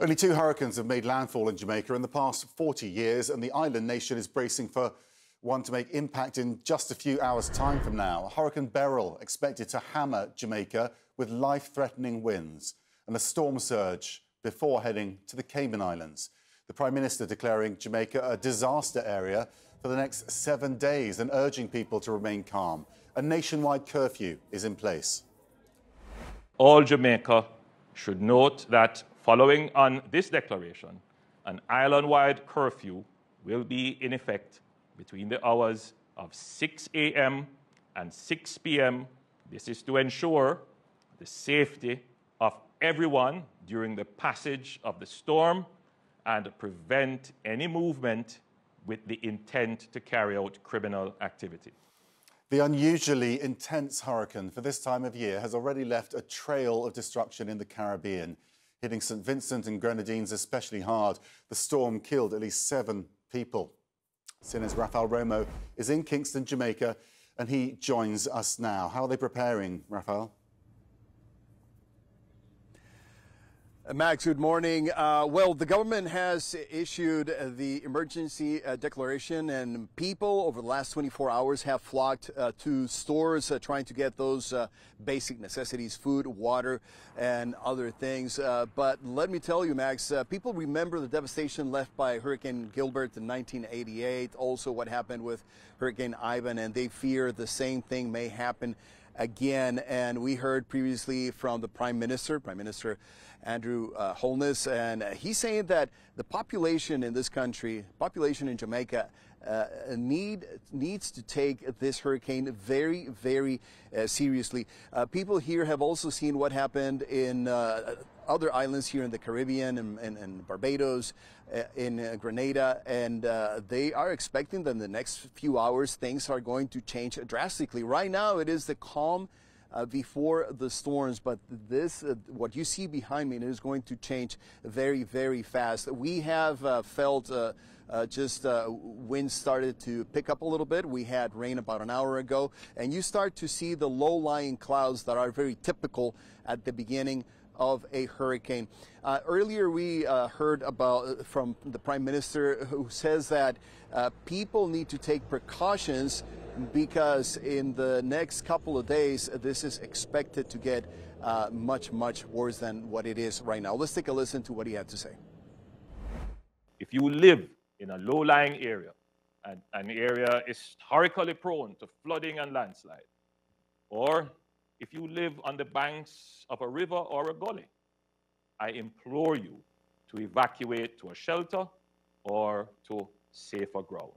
Only 2 hurricanes have made landfall in Jamaica in the past 40 years, and the island nation is bracing for one to make impact in just a few hours' time from now. Hurricane Beryl expected to hammer Jamaica with life-threatening winds and a storm surge before heading to the Cayman Islands. The Prime Minister declaring Jamaica a disaster area for the next 7 days and urging people to remain calm. A nationwide curfew is in place. All Jamaica should note that following on this declaration, an island-wide curfew will be in effect between the hours of 6 a.m. and 6 p.m. This is to ensure the safety of everyone during the passage of the storm and prevent any movement with the intent to carry out criminal activity. The unusually intense hurricane for this time of year has already left a trail of destruction in the Caribbean, hitting St. Vincent and Grenadines especially hard. The storm killed at least 7 people. CNN's Rafael Romo is in Kingston, Jamaica, and he joins us now. How are they preparing, Rafael? Max, good morning. Well, the government has issued the emergency declaration, and people over the last 24 hours have flocked to stores trying to get those basic necessities, food, water, and other things. But let me tell you, Max, people remember the devastation left by Hurricane Gilbert in 1988, also what happened with Hurricane Ivan, and they fear the same thing may happen again. And we heard previously from the Prime Minister Andrew Holness, and he's saying that the population in this country, population in Jamaica, needs to take this hurricane very, very seriously. People here have also seen what happened in other islands here in the Caribbean and Barbados, in Grenada, and they are expecting that in the next few hours things are going to change drastically. Right now it is the calm before the storms, but this, what you see behind me, is going to change very, very fast. We have felt wind started to pick up a little bit. We had rain about an hour ago, and you start to see the low-lying clouds that are very typical at the beginning of a hurricane. Earlier we heard about from the Prime Minister, who says that people need to take precautions because in the next couple of days this is expected to get much, much worse than what it is right now. Let's take a listen to what he had to say. If you live in a low-lying area, and an area is historically prone to flooding and landslide, or if you live on the banks of a river or a gully, I implore you to evacuate to a shelter or to safer ground.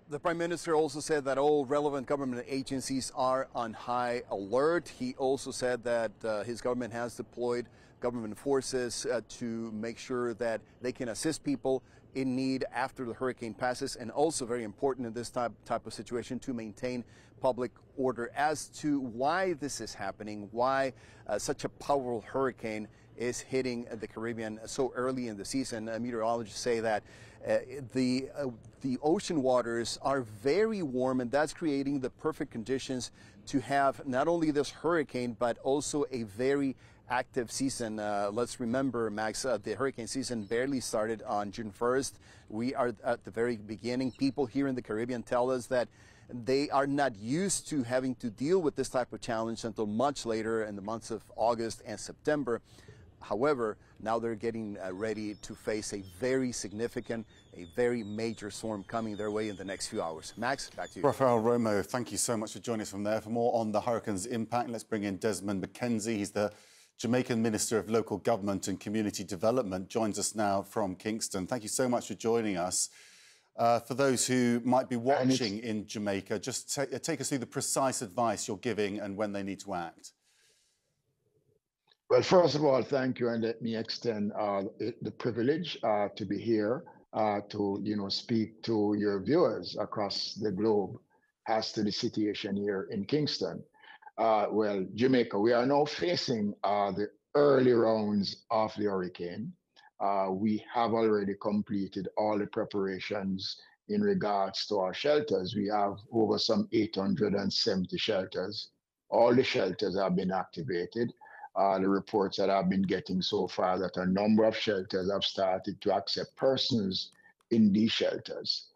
The Prime Minister also said that all relevant government agencies are on high alert. He also said that his government has deployed government forces to make sure that they can assist people in need after the hurricane passes, and also very important in this type of situation to maintain public order. As to why this is happening, why such a powerful hurricane is hitting the Caribbean so early in the season, meteorologists say that the ocean waters are very warm, and that's creating the perfect conditions to have not only this hurricane but also a very active season. Let's remember, Max, the hurricane season barely started on June 1st. We are at the very beginning. People here in the Caribbean tell us that they are not used to having to deal with this type of challenge until much later in the months of August and September. However, now they're getting ready to face a very significant, a very major storm coming their way in the next few hours. Max, back to you. Rafael Romo, thank you so much for joining us from there. For more on the hurricane's impact, let's bring in Desmond McKenzie. He's the Jamaican Minister of Local Government and Community Development, joins us now from Kingston. Thank you so much for joining us. For those who might be watching in Jamaica, just take us through the precise advice you're giving and when they need to act. Well, first of all, thank you, and let me extend the privilege to be here to speak to your viewers across the globe as to the situation here in Kingston. Well, Jamaica, we are now facing the early rounds of the hurricane. We have already completed all the preparations in regards to our shelters. We have over some 870 shelters. All the shelters have been activated. the reports that I've been getting so far that a number of shelters have started to accept persons in these shelters.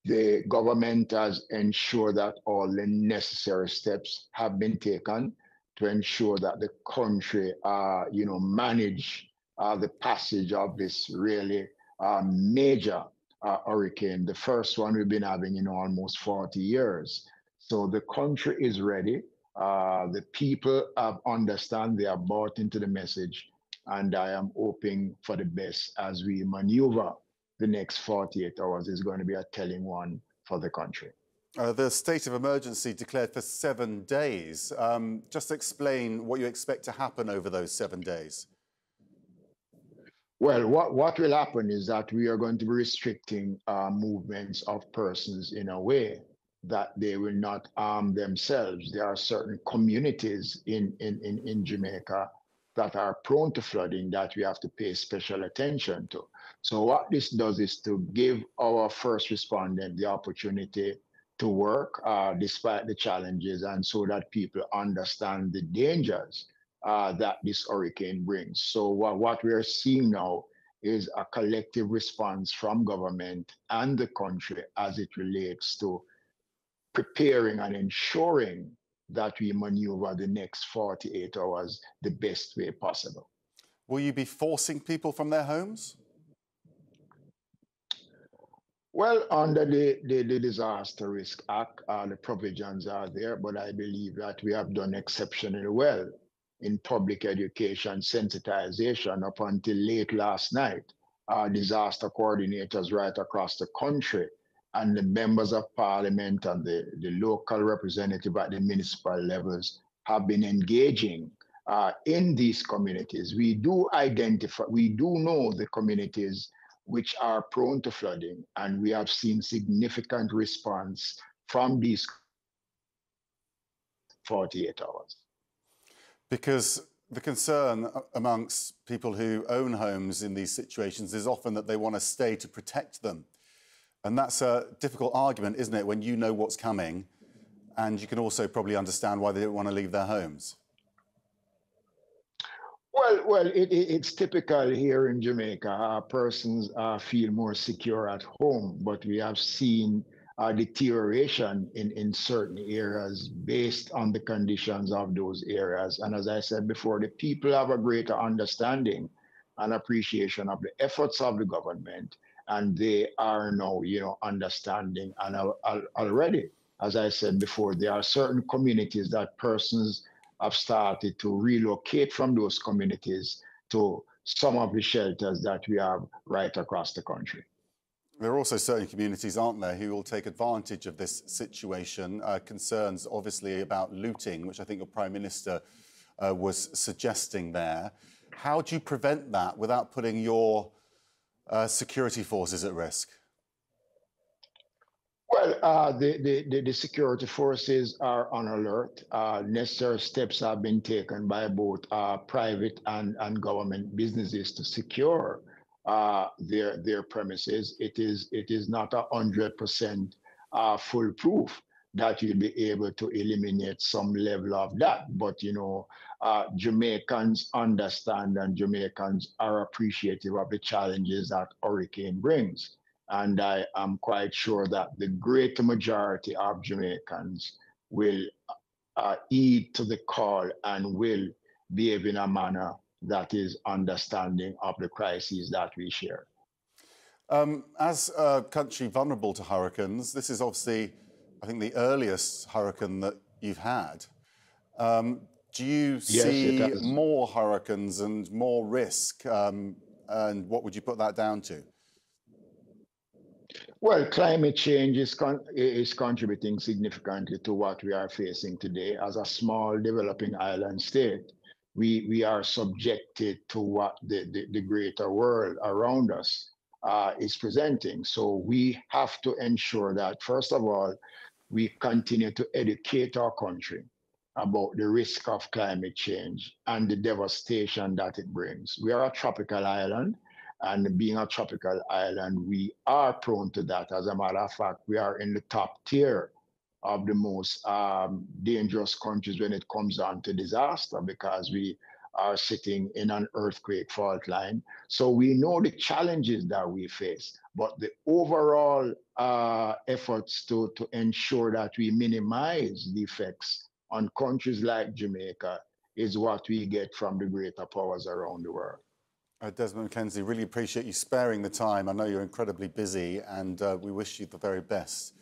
The government has ensured that all the necessary steps have been taken to ensure that the country, manage the passage of this really major hurricane, the first one we've been having in almost 40 years. So the country is ready. The people have understand, they are bought into the message, and I am hoping for the best as we maneuver. The next 48 hours is going to be a telling one for the country. The state of emergency declared for 7 days. Just explain what you expect to happen over those 7 days. Well, what will happen is that we are going to be restricting movements of persons in a way that they will not arm themselves. There are certain communities in Jamaica that are prone to flooding that we have to pay special attention to. So what this does is to give our first respondent the opportunity to work despite the challenges, and so that people understand the dangers that this hurricane brings. So what we are seeing now is a collective response from government and the country as it relates to preparing and ensuring that we maneuver the next 48 hours the best way possible. Will you be forcing people from their homes? Well, under the Disaster Risk Act, the provisions are there, but I believe that we have done exceptionally well in public education sensitization. Up until late last night, our disaster coordinators right across the country and the members of parliament and the local representative at the municipal levels have been engaging in these communities. We do identify, we do know the communities which are prone to flooding, and we have seen significant response from these 48 hours. Because the concern amongst people who own homes in these situations is often that they want to stay to protect them. And that's a difficult argument, isn't it, when you know what's coming, and you can also probably understand why they don't want to leave their homes. Well, it's typical here in Jamaica. Persons feel more secure at home, but we have seen deterioration in certain areas based on the conditions of those areas. And as I said before, the people have a greater understanding and appreciation of the efforts of the government, and they are now, understanding. And already, as I said before, there are certain communities that persons have started to relocate from those communities to some of the shelters that we have right across the country. There are also certain communities, aren't there, who will take advantage of this situation. Concerns, obviously, about looting, which I think your Prime Minister was suggesting there. How do you prevent that without putting your security forces at risk? Well, the security forces are on alert. Necessary steps have been taken by both private and government businesses to secure their premises. It is not 100% foolproof that you'll be able to eliminate some level of that. But Jamaicans understand, and Jamaicans are appreciative of the challenges that hurricane brings. And I am quite sure that the greater majority of Jamaicans will heed to the call and will behave in a manner that is understanding of the crises that we share. As a country vulnerable to hurricanes, this is obviously, I think, the earliest hurricane that you've had. Do you see more hurricanes and more risk? And what would you put that down to? Well, climate change is contributing significantly to what we are facing today. As a small developing island state, we are subjected to what the greater world around us is presenting. So we have to ensure that, first of all, we continue to educate our country about the risk of climate change and the devastation that it brings. We are a tropical island. And being a tropical island, we are prone to that. As a matter of fact, we are in the top tier of the most dangerous countries when it comes down to disaster, because we are sitting in an earthquake fault line. So we know the challenges that we face, but the overall efforts to ensure that we minimize the effects on countries like Jamaica is what we get from the greater powers around the world. Desmond McKenzie, really appreciate you sparing the time. I know you're incredibly busy, and we wish you the very best